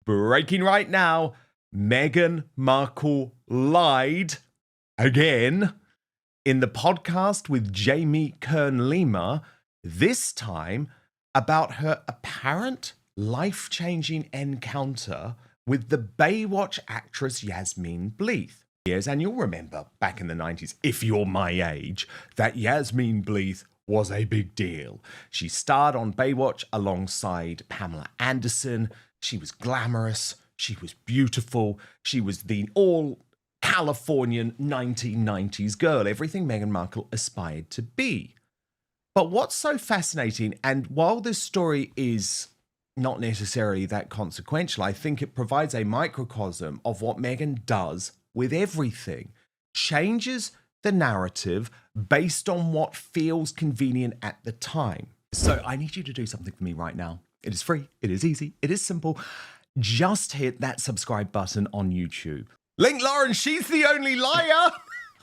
Breaking right now, Meghan Markle lied again in the podcast with Jamie Kern-Lima, this time about her apparent life-changing encounter with the Baywatch actress Yasmine Bleeth. Yes, and you'll remember back in the 90s, if you're my age, that Yasmine Bleeth was a big deal. She starred on Baywatch alongside Pamela Anderson. She was glamorous. She was beautiful. She was the all-Californian 1990s girl, everything Meghan Markle aspired to be. But what's so fascinating, and while this story is not necessarily that consequential, I think it provides a microcosm of what Meghan does with everything. Changes the narrative based on what feels convenient at the time. So I need you to do something for me right now. It is free, it is easy, it is simple. Just hit that subscribe button on YouTube. Link Lauren, she's the only liar.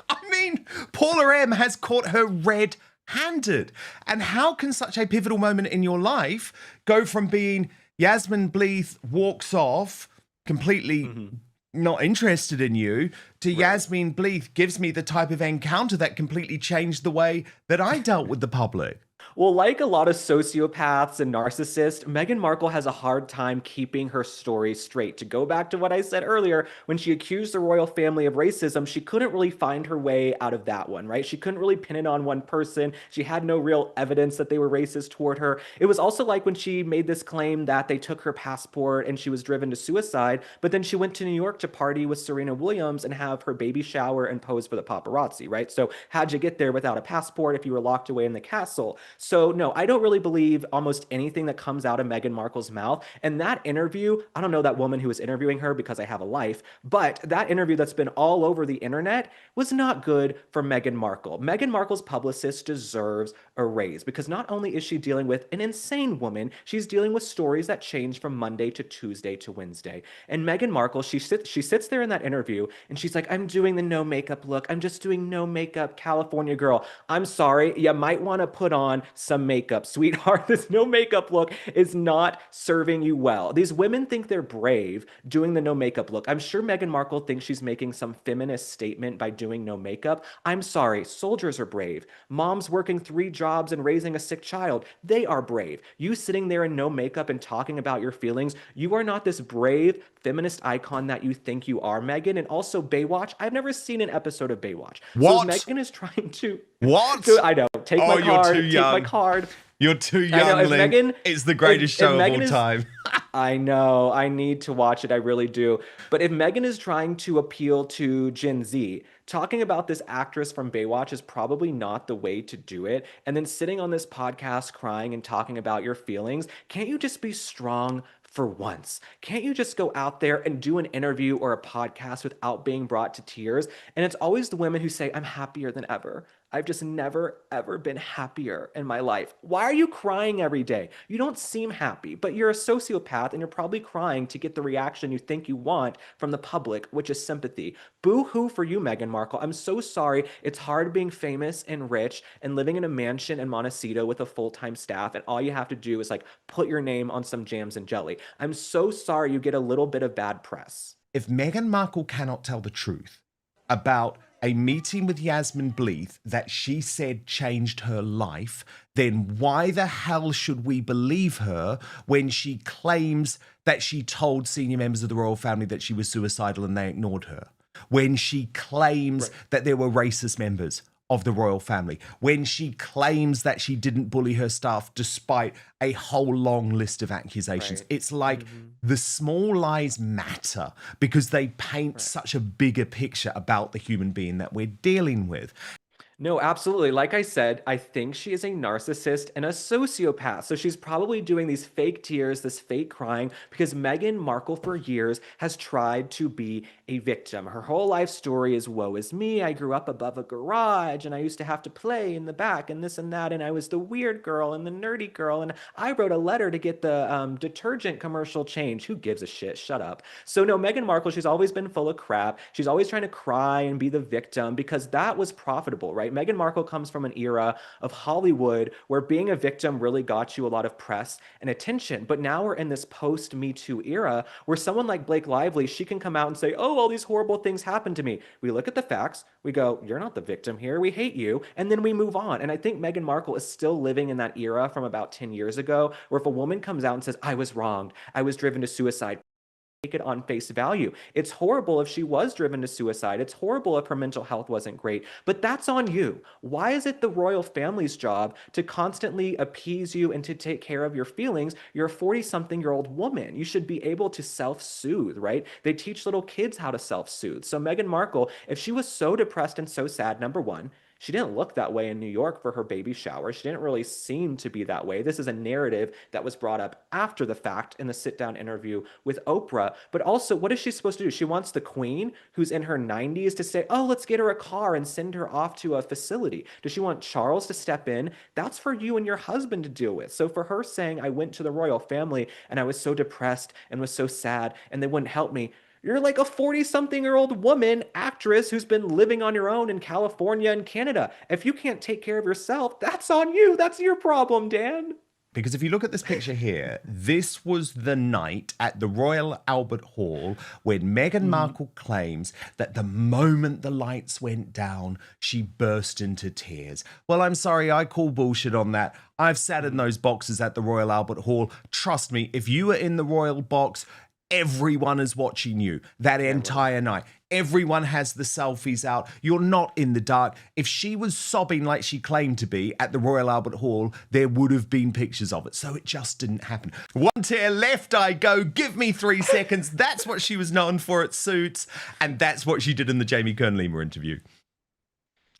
I mean, Paula M has caught her red-handed. And how can such a pivotal moment in your life go from being Yasmine Bleeth walks off completely not interested in you to Yasmine Bleeth gives me the type of encounter that completely changed the way that I dealt with the public? Well, like a lot of sociopaths and narcissists, Meghan Markle has a hard time keeping her story straight. To go back to what I said earlier, when she accused the royal family of racism, she couldn't really find her way out of that one, right? She couldn't really pin it on one person. She had no real evidence that they were racist toward her. It was also like when she made this claim that they took her passport and she was driven to suicide, but then she went to New York to party with Serena Williams and have her baby shower and pose for the paparazzi, right? So how'd you get there without a passport if you were locked away in the castle? So no, I don't really believe almost anything that comes out of Meghan Markle's mouth. And that interview, I don't know that woman who was interviewing her because I have a life, but that interview that's been all over the internet was not good for Meghan Markle. Meghan Markle's publicist deserves a raise because not only is she dealing with an insane woman, she's dealing with stories that change from Monday to Tuesday to Wednesday. And Meghan Markle, she sits there in that interview and she's like, I'm doing the no makeup look. I'm just doing no makeup California girl. I'm sorry, you might want to put on some makeup, sweetheart. This no makeup look is not serving you well. These women think they're brave doing the no makeup look. I'm sure Meghan Markle thinks she's making some feminist statement by doing no makeup. I'm sorry, soldiers are brave. Moms working 3 jobs and raising a sick child, they are brave. You sitting there in no makeup and talking about your feelings, you are not this brave feminist icon that you think you are, Meghan. And also Baywatch, I've never seen an episode of Baywatch. What? So Meghan is trying to... What? So, I know. Take my card. You're too young. Take my card. You're too young, Link. Meghan, it's the greatest show of all time. I know. I need to watch it. I really do. But if Meghan is trying to appeal to Gen Z, talking about this actress from Baywatch is probably not the way to do it. And then sitting on this podcast crying and talking about your feelings, can't you just be strong for once? Can't you just go out there and do an interview or a podcast without being brought to tears? And it's always the women who say, I'm happier than ever. I've just never, ever been happier in my life. Why are you crying every day? You don't seem happy, but you're a sociopath and you're probably crying to get the reaction you think you want from the public, which is sympathy. Boo-hoo for you, Meghan Markle. I'm so sorry. It's hard being famous and rich and living in a mansion in Montecito with a full-time staff, and all you have to do is like put your name on some jams and jelly. I'm so sorry you get a little bit of bad press. If Meghan Markle cannot tell the truth about a meeting with Yasmine Bleeth that she said changed her life, then why the hell should we believe her when she claims that she told senior members of the royal family that she was suicidal and they ignored her? When she claims that there were racist members of the royal family, when she claims that she didn't bully her staff despite a whole long list of accusations. It's like the small lies matter because they paint such a bigger picture about the human being that we're dealing with. No, absolutely. Like I said, I think she is a narcissist and a sociopath. So she's probably doing these fake tears, this fake crying, because Meghan Markle for years has tried to be a victim. Her whole life story is woe is me. I grew up above a garage and I used to have to play in the back and this and that. And I was the weird girl and the nerdy girl. And I wrote a letter to get the detergent commercial change. Who gives a shit? Shut up. So no, Meghan Markle, she's always been full of crap. She's always trying to cry and be the victim because that was profitable, right? right? Meghan Markle comes from an era of Hollywood where being a victim really got you a lot of press and attention. But now we're in this post-Me Too era where someone like Blake Lively, she can come out and say, oh, all these horrible things happened to me. We look at the facts, we go, you're not the victim here, we hate you, and then we move on. And I think Meghan Markle is still living in that era from about 10 years ago, where if a woman comes out and says, I was wronged, I was driven to suicide, take it on face value. It's horrible if she was driven to suicide. It's horrible if her mental health wasn't great, but that's on you. Why is it the royal family's job to constantly appease you and to take care of your feelings? You're a 40-something-year-old woman. You should be able to self-soothe, right? They teach little kids how to self-soothe. So Meghan Markle, if she was so depressed and so sad, number one, she didn't look that way in New York for her baby shower. She didn't really seem to be that way. This is a narrative that was brought up after the fact in the sit-down interview with Oprah. But also, what is she supposed to do? She wants the queen, who's in her 90s, to say, oh, let's get her a car and send her off to a facility. Does she want Charles to step in? That's for you and your husband to deal with. So for her saying, I went to the royal family and I was so depressed and was so sad and they wouldn't help me, you're like a 40-something-year-old woman, actress, who's been living on your own in California and Canada. If you can't take care of yourself, that's on you. That's your problem, Dan. Because if you look at this picture here, this was the night at the Royal Albert Hall when Meghan Markle claims that the moment the lights went down, she burst into tears. Well, I'm sorry, I call bullshit on that. I've sat in those boxes at the Royal Albert Hall. Trust me, if you were in the royal box, everyone is watching you that entire night. Everyone has the selfies out. You're not in the dark. If she was sobbing like she claimed to be at the Royal Albert Hall, there would have been pictures of it. So it just didn't happen. One tear, left I go. Give me 3 seconds. That's what she was known for at Suits. And that's what she did in the Jamie Kern-Lima interview.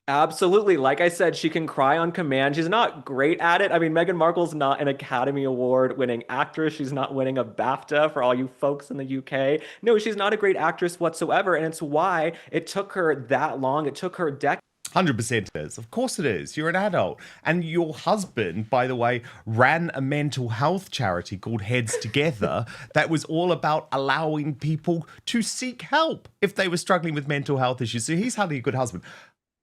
Absolutely. Like I said, she can cry on command. She's not great at it. I mean, Meghan Markle's not an Academy Award winning actress. She's not winning a BAFTA for all you folks in the UK. No, she's not a great actress whatsoever. And it's why it took her that long. It took her decades. 100% it is. Of course it is. You're an adult. And your husband, by the way, ran a mental health charity called Heads Together that was all about allowing people to seek help if they were struggling with mental health issues. So he's hardly a good husband.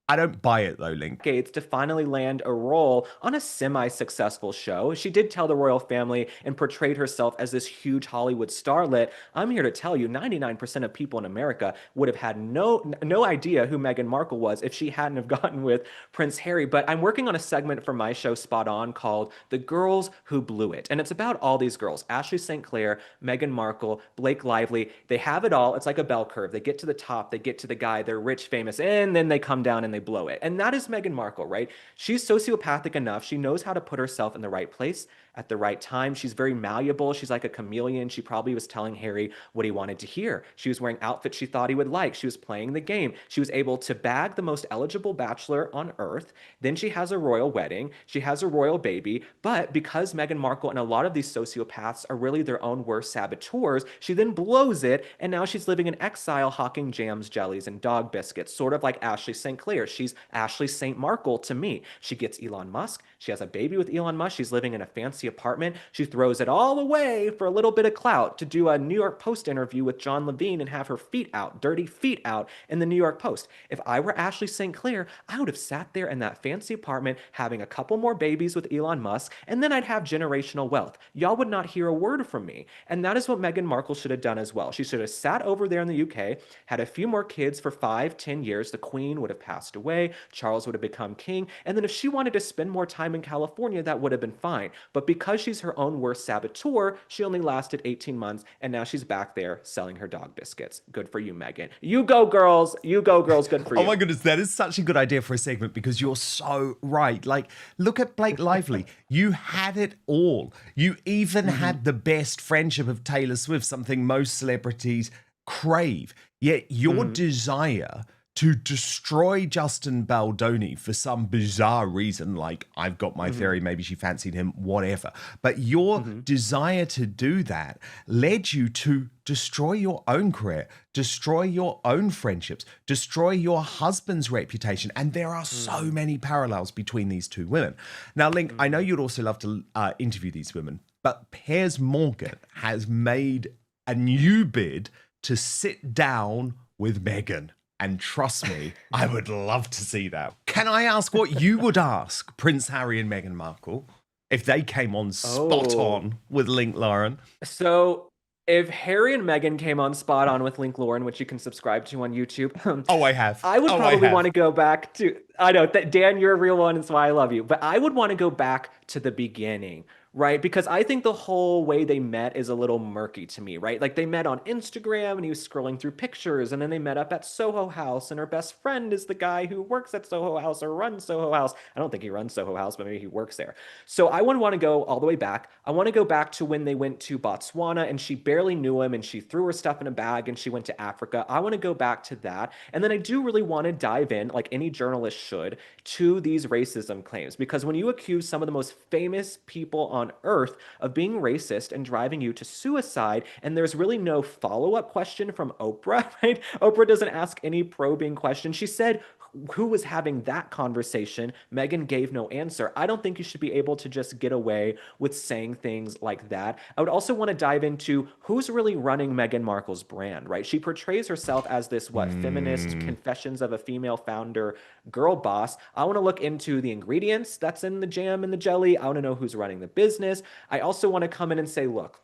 I don't buy it though, Link. To finally land a role on a semi-successful show. She did tell the royal family and portrayed herself as this huge Hollywood starlet. I'm here to tell you 99% of people in America would have had no idea who Meghan Markle was if she hadn't have gotten with Prince Harry. But I'm working on a segment for my show Spot On called The Girls Who Blew It. And it's about all these girls. Ashley St. Clair, Meghan Markle, Blake Lively. They have it all. It's like a bell curve. They get to the top, they get to the guy, they're rich, famous, and then they come down and they blow it. And that is Meghan Markle, right? She's sociopathic enough. She knows how to put herself in the right place at the right time. She's very malleable. She's like a chameleon. She probably was telling Harry what he wanted to hear. She was wearing outfits she thought he would like. She was playing the game. She was able to bag the most eligible bachelor on earth. Then she has a royal wedding. She has a royal baby. But because Meghan Markle and a lot of these sociopaths are really their own worst saboteurs, she then blows it. And now she's living in exile, hawking jams, jellies, and dog biscuits, sort of like Ashley St. Clair. She's Ashley St. Markle to me. She gets Elon Musk. She has a baby with Elon Musk. She's living in a fancy apartment. She throws it all away for a little bit of clout to do a New York Post interview with John Levine and have her feet out, dirty feet out in the New York Post. If I were Ashley St. Clair, I would have sat there in that fancy apartment having a couple more babies with Elon Musk, and then I'd have generational wealth. Y'all would not hear a word from me. And that is what Meghan Markle should have done as well. She should have sat over there in the UK, had a few more kids for 5-10 years. The Queen would have passed away. Charles would have become king. And then if she wanted to spend more time in California, that would have been fine. But because she's her own worst saboteur, she only lasted 18 months. And now she's back there selling her dog biscuits. Good for you, Meghan. You go, girls. You go, girls. Good for you. Oh my goodness, that is such a good idea for a segment because you're so right. Like, look at Blake Lively. You had it all. You even had the best friendship of Taylor Swift, something most celebrities crave. Yet your desire to destroy Justin Baldoni for some bizarre reason, like I've got my theory, maybe she fancied him, whatever. But your desire to do that led you to destroy your own career, destroy your own friendships, destroy your husband's reputation. And there are so many parallels between these two women. Now, Link, I know you'd also love to interview these women, but Piers Morgan has made a new bid to sit down with Meghan. And trust me, I would love to see that. Can I ask what you would ask Prince Harry and Meghan Markle if they came on spot on with Link Lauren? So if Harry and Meghan came on spot on with Link Lauren, which you can subscribe to on YouTube, Oh, I have. I would probably want to go back to, I know that Dan, you're a real one, that's why I love you, but I would want to go back to the beginning, right? Because I think the whole way they met is a little murky to me, right? Like they met on Instagram and he was scrolling through pictures, and then they met up at Soho House, and her best friend is the guy who works at Soho House or runs Soho House. I don't think he runs Soho House, but maybe he works there. So I wouldn't want to go all the way back. I want to go back to when they went to Botswana and she barely knew him and she threw her stuff in a bag and she went to Africa. I want to go back to that. And then I do really want to dive in, like any journalist should, to these racism claims. Because when you accuse some of the most famous people on earth of being racist and driving you to suicide, and there's really no follow-up question from Oprah, right? Oprah doesn't ask any probing question. She said, who was having that conversation? Meghan gave no answer. I don't think you should be able to just get away with saying things like that. I would also want to dive into who's really running Meghan Markle's brand, right? She portrays herself as this, feminist confessions of a female founder girl boss. I want to look into the ingredients that's in the jam and the jelly. I want to know who's running the business. I also want to come in and say, look,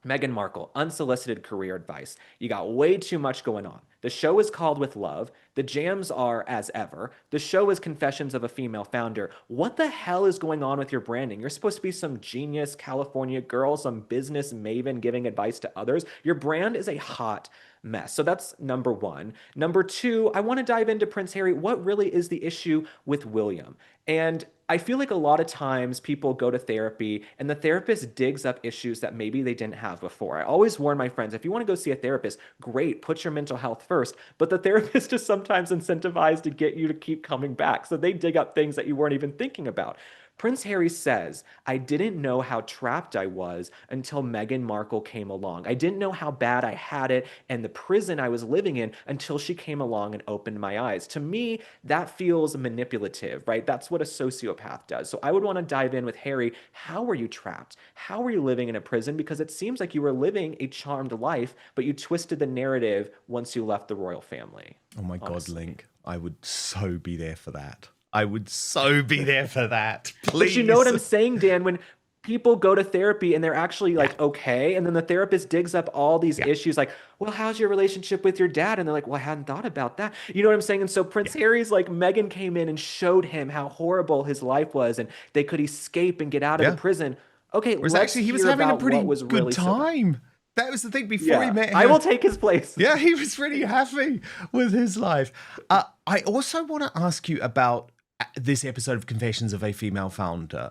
Meghan Markle, unsolicited career advice. You got way too much going on. The show is called With Love. The jams are as ever. The show is Confessions of a Female Founder. What the hell is going on with your branding? You're supposed to be some genius California girl, some business maven giving advice to others. Your brand is a hot mess. So that's number one. Number two, I want to dive into Prince Harry. What really is the issue with William? And I feel like a lot of times people go to therapy and the therapist digs up issues that maybe they didn't have before. I always warn my friends, if you want to go see a therapist, great, put your mental health first. But the therapist is sometimes incentivized to get you to keep coming back. So they dig up things that you weren't even thinking about. Prince Harry says, I didn't know how trapped I was until Meghan Markle came along. I didn't know how bad I had it and the prison I was living in until she came along and opened my eyes. To me, that feels manipulative, right? That's what a sociopath does. So I would want to dive in with Harry. How were you trapped? How were you living in a prison? Because it seems like you were living a charmed life, but you twisted the narrative once you left the royal family. Oh my God, Link. I would so be there for that. I would so be there for that. Please. But you know what I'm saying, Dan? When people go to therapy and they're actually like, okay, and then the therapist digs up all these issues like, well, how's your relationship with your dad? And they're like, well, I hadn't thought about that. You know what I'm saying? And so Prince Harry's like, Meghan came in and showed him how horrible his life was and they could escape and get out of the prison. Okay, whereas actually he was having a pretty good really time. That was the thing before he met him. I will take his place. Yeah, he was really happy with his life. I also want to ask you about this episode of Confessions of a Female Founder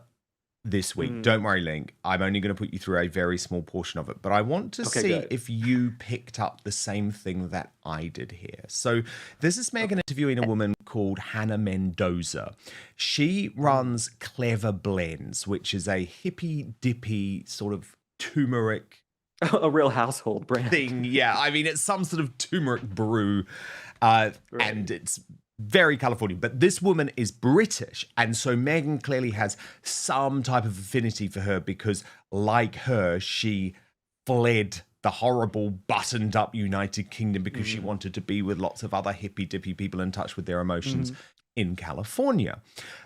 this week. Don't worry, Link. I'm only going to put you through a very small portion of it, but I want to see if you picked up the same thing that I did here. So this is Meghan interviewing a woman called Hannah Mendoza. She runs Clever Blends, which is a hippy-dippy sort of turmeric a real household brand thing. Yeah, I mean, it's some sort of turmeric brew, and it's very Californian, but this woman is British. And so Meghan clearly has some type of affinity for her because, like her, she fled the horrible buttoned up United Kingdom because she wanted to be with lots of other hippy dippy people in touch with their emotions in California.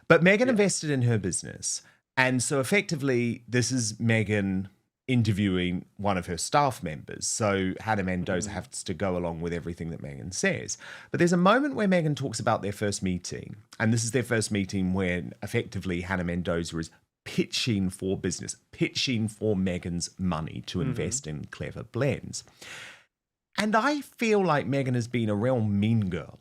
But Meghan invested in her business. And so effectively, this is Meghan interviewing one of her staff members. So Hannah Mendoza has to go along with everything that Meghan says. But there's a moment where Meghan talks about their first meeting. And this is their first meeting when effectively Hannah Mendoza is pitching for business, pitching for Meghan's money to invest in Clever Blends. And I feel like Meghan has been a real mean girl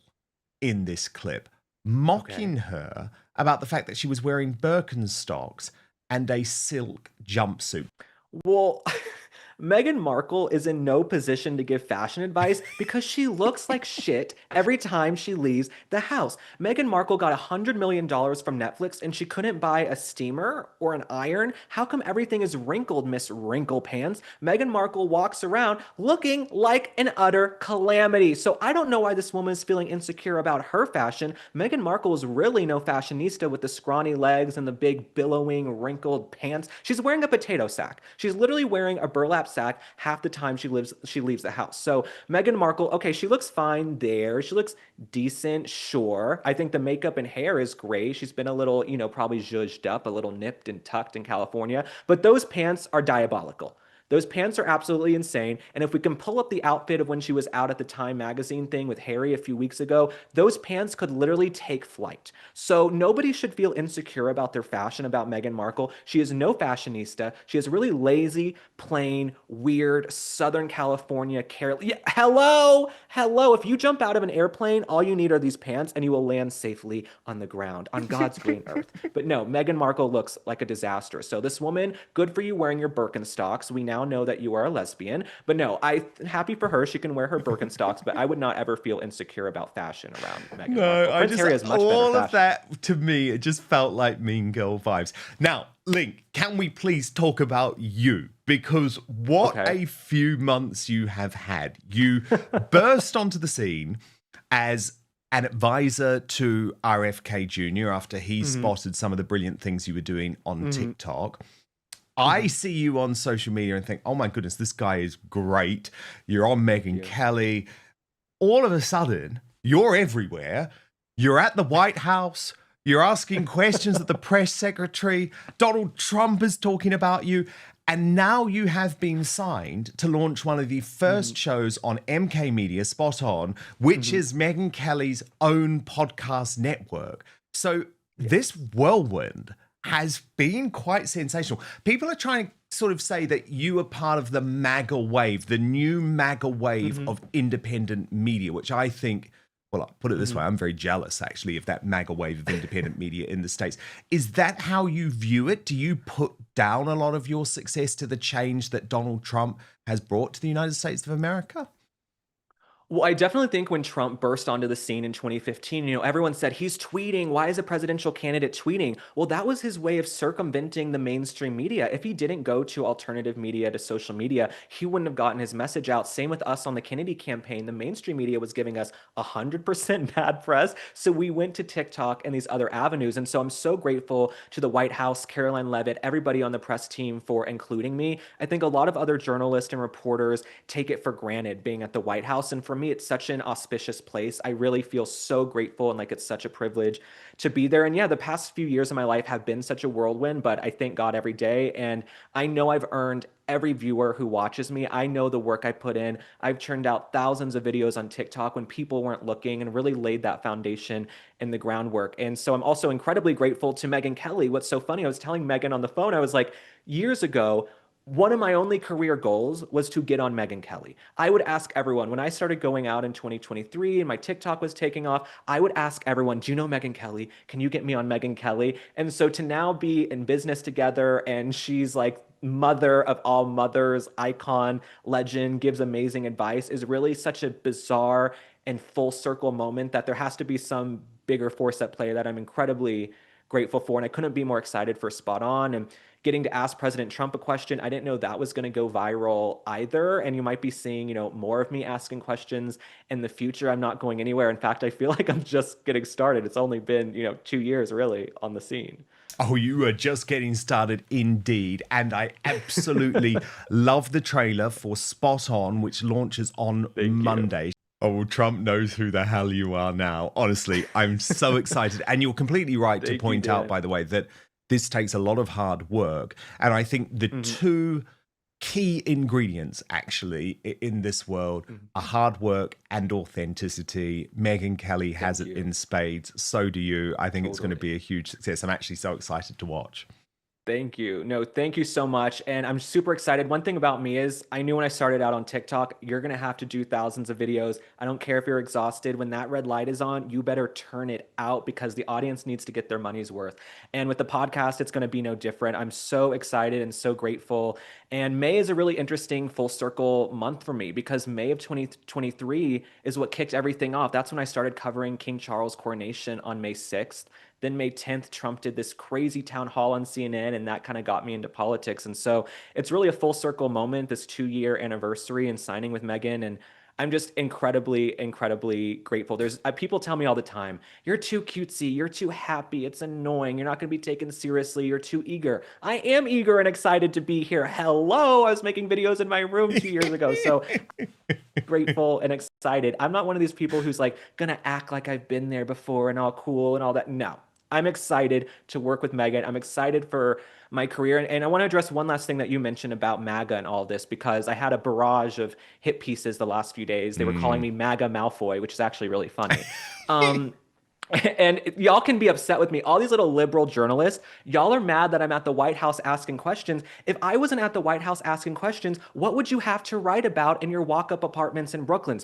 in this clip, mocking her about the fact that she was wearing Birkenstocks and a silk jumpsuit. Well, Meghan Markle is in no position to give fashion advice because she looks like shit every time she leaves the house. Meghan Markle got $100 million from Netflix and she couldn't buy a steamer or an iron. How come everything is wrinkled, Miss Wrinkle Pants? Meghan Markle walks around looking like an utter calamity. So I don't know why this woman is feeling insecure about her fashion. Meghan Markle is really no fashionista with the scrawny legs and the big billowing wrinkled pants. She's wearing a potato sack. She's literally wearing a burlap sack half the time she leaves the house. So Meghan Markle, okay, she looks fine there. She looks decent, sure. I think the makeup and hair is great. She's been a little, probably zhuzhed up, a little nipped and tucked in California. But those pants are diabolical. Those pants are absolutely insane. And if we can pull up the outfit of when she was out at the Time magazine thing with Harry a few weeks ago, those pants could literally take flight. So nobody should feel insecure about their fashion about Meghan Markle. She is no fashionista. She is really lazy, plain, weird, Southern California care. Yeah, hello. If you jump out of an airplane, all you need are these pants and you will land safely on the ground, on God's green earth. But no, Meghan Markle looks like a disaster. So this woman, good for you wearing your Birkenstocks. We now know that you are a lesbian. But no, I'm happy for her. She can wear her Birkenstocks, but I would not ever feel insecure about fashion around Meghan Markle. Prince Harry has much better all fashion. of that to me, it just felt like Mean Girl vibes. Now, Link, can we please talk about you? Because what a few months you have had. You burst onto the scene as an advisor to RFK Jr. after he spotted some of the brilliant things you were doing on TikTok. I see you on social media and think, oh my goodness, this guy is great. You're on Meghan Kelly. All of a sudden, you're everywhere. You're at the White House. You're asking questions of the press secretary. Donald Trump is talking about you. And now you have been signed to launch one of the first shows on MK Media, Spot On, which is Meghan Kelly's own podcast network. So this whirlwind has been quite sensational. People are trying to sort of say that you are part of the MAGA wave, the new MAGA wave of independent media, which I think, well, I'll put it this way, I'm very jealous, actually, of that MAGA wave of independent media in the States. Is that how you view it? Do you put down a lot of your success to the change that Donald Trump has brought to the United States of America? Well, I definitely think when Trump burst onto the scene in 2015, everyone said he's tweeting. Why is a presidential candidate tweeting? Well, that was his way of circumventing the mainstream media. If he didn't go to alternative media, to social media, he wouldn't have gotten his message out. Same with us on the Kennedy campaign. The mainstream media was giving us 100% bad press. So we went to TikTok and these other avenues. And so I'm so grateful to the White House, Caroline Leavitt, everybody on the press team for including me. I think a lot of other journalists and reporters take it for granted being at the White House. And for me, it's such an auspicious place. I really feel so grateful and like it's such a privilege to be there. And yeah, the past few years of my life have been such a whirlwind, but I thank God every day. And I know I've earned every viewer who watches me. I know the work I put in. I've churned out thousands of videos on TikTok when people weren't looking and really laid that foundation in the groundwork. And so I'm also incredibly grateful to Meghan Kelly. What's so funny, I was telling Meghan on the phone, I was like, years ago, one of my only career goals was to get on Meghan Kelly. I would ask everyone, when I started going out in 2023 and my TikTok was taking off, I would ask everyone, do you know Meghan Kelly? Can you get me on Meghan Kelly? And so to now be in business together and she's like mother of all mothers, icon, legend, gives amazing advice is really such a bizarre and full circle moment that there has to be some bigger force at play that I'm incredibly grateful for. And I couldn't be more excited for Spot On and getting to ask President Trump a question. I didn't know that was going to go viral either. And you might be seeing, more of me asking questions in the future. I'm not going anywhere. In fact, I feel like I'm just getting started. It's only been, 2 years really on the scene. Oh, you are just getting started indeed. And I absolutely love the trailer for Spot On, which launches on Monday. Oh, well, Trump knows who the hell you are now. Honestly, I'm so excited. And you're completely right to point out, by the way, that this takes a lot of hard work. And I think the two key ingredients, actually, in this world are hard work and authenticity. Meghan Kelly has it in spades. So do you. I think it's going to be a huge success. I'm actually so excited to watch. Thank you. No, thank you so much. And I'm super excited. One thing about me is I knew when I started out on TikTok, you're going to have to do thousands of videos. I don't care if you're exhausted. When that red light is on, you better turn it out because the audience needs to get their money's worth. And with the podcast, it's going to be no different. I'm so excited and so grateful. And May is a really interesting full circle month for me because May of 2023 is what kicked everything off. That's when I started covering King Charles' coronation on May 6th. Then May 10th, Trump did this crazy town hall on CNN, and that kind of got me into politics. And so it's really a full circle moment, this 2-year anniversary and signing with Meghan. And I'm just incredibly, incredibly grateful. There's people tell me all the time, you're too cutesy, you're too happy, it's annoying, you're not going to be taken seriously, you're too eager. I am eager and excited to be here. Hello, I was making videos in my room 2 years ago. So grateful and excited. I'm not one of these people who's like gonna act like I've been there before and all cool and all that. No, I'm excited to work with Meghan. I'm excited for my career. And I want to address one last thing that you mentioned about MAGA and all this, because I had a barrage of hit pieces the last few days. They were calling me MAGA Malfoy, which is actually really funny. And y'all can be upset with me. All these little liberal journalists, y'all are mad that I'm at the White House asking questions. If I wasn't at the White House asking questions, what would you have to write about in your walk-up apartments in Brooklyn?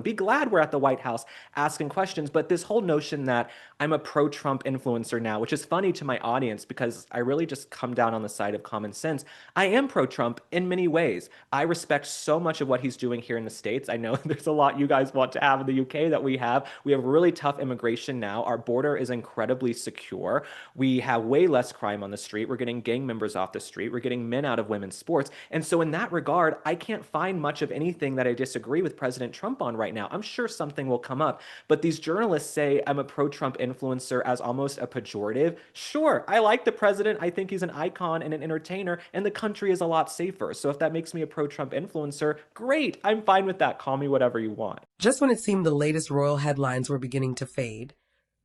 Be glad we're at the White House asking questions. But this whole notion that I'm a pro-Trump influencer now, which is funny to my audience because I really just come down on the side of common sense. I am pro-Trump in many ways. I respect so much of what he's doing here in the States. I know there's a lot you guys want to have in the UK that we have. We have really tough immigration now. Our border is incredibly secure. We have way less crime on the street. We're getting gang members off the street. We're getting men out of women's sports. And so in that regard, I can't find much of anything that I disagree with President Trump on right now. I'm sure something will come up. But these journalists say I'm a pro-Trump influencer as almost a pejorative. Sure, I like the president. I think he's an icon and an entertainer, and the country is a lot safer. So if that makes me a pro-Trump influencer, great. I'm fine with that. Call me whatever you want. Just when it seemed the latest royal headlines were beginning to fade,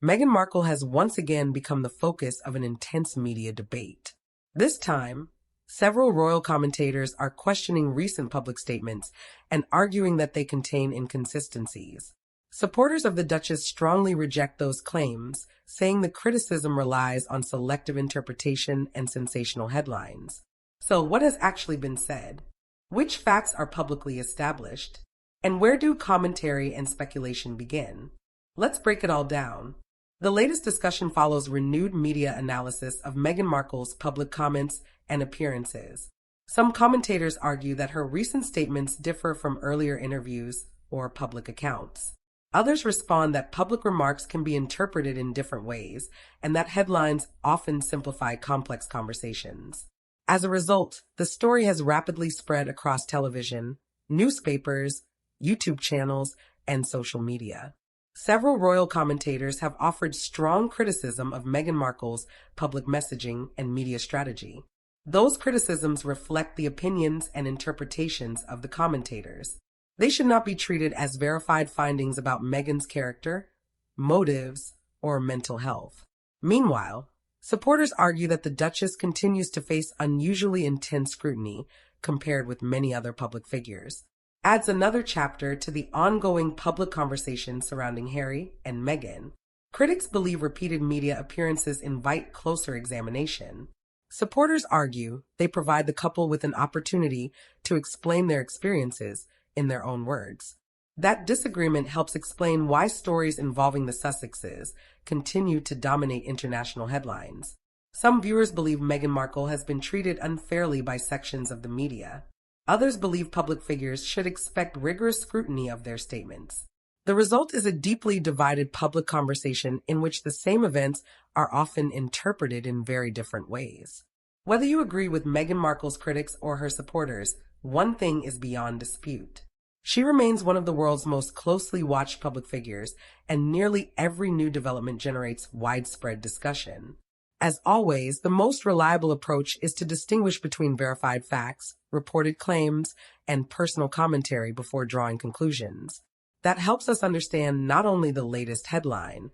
Meghan Markle has once again become the focus of an intense media debate. This time, several royal commentators are questioning recent public statements and arguing that they contain inconsistencies. Supporters of the Duchess strongly reject those claims, saying the criticism relies on selective interpretation and sensational headlines. So what has actually been said? Which facts are publicly established? And where do commentary and speculation begin? Let's break it all down. The latest discussion follows renewed media analysis of Meghan Markle's public comments and appearances. Some commentators argue that her recent statements differ from earlier interviews or public accounts. Others respond that public remarks can be interpreted in different ways, and that headlines often simplify complex conversations. As a result, the story has rapidly spread across television, newspapers, YouTube channels, and social media. Several royal commentators have offered strong criticism of Meghan Markle's public messaging and media strategy. Those criticisms reflect the opinions and interpretations of the commentators. They should not be treated as verified findings about Meghan's character, motives, or mental health. Meanwhile, supporters argue that the Duchess continues to face unusually intense scrutiny compared with many other public figures. Adds another chapter to the ongoing public conversation surrounding Harry and Meghan. Critics believe repeated media appearances invite closer examination. Supporters argue they provide the couple with an opportunity to explain their experiences in their own words. That disagreement helps explain why stories involving the Sussexes continue to dominate international headlines. Some viewers believe Meghan Markle has been treated unfairly by sections of the media. Others believe public figures should expect rigorous scrutiny of their statements. The result is a deeply divided public conversation in which the same events are often interpreted in very different ways. Whether you agree with Meghan Markle's critics or her supporters, one thing is beyond dispute. She remains one of the world's most closely watched public figures, and nearly every new development generates widespread discussion. As always, the most reliable approach is to distinguish between verified facts, reported claims, and personal commentary before drawing conclusions. That helps us understand not only the latest headline,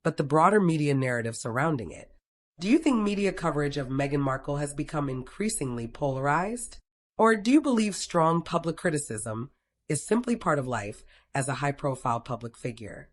but the broader media narrative surrounding it. Do you think media coverage of Meghan Markle has become increasingly polarized? Or do you believe strong public criticism is simply part of life as a high-profile public figure?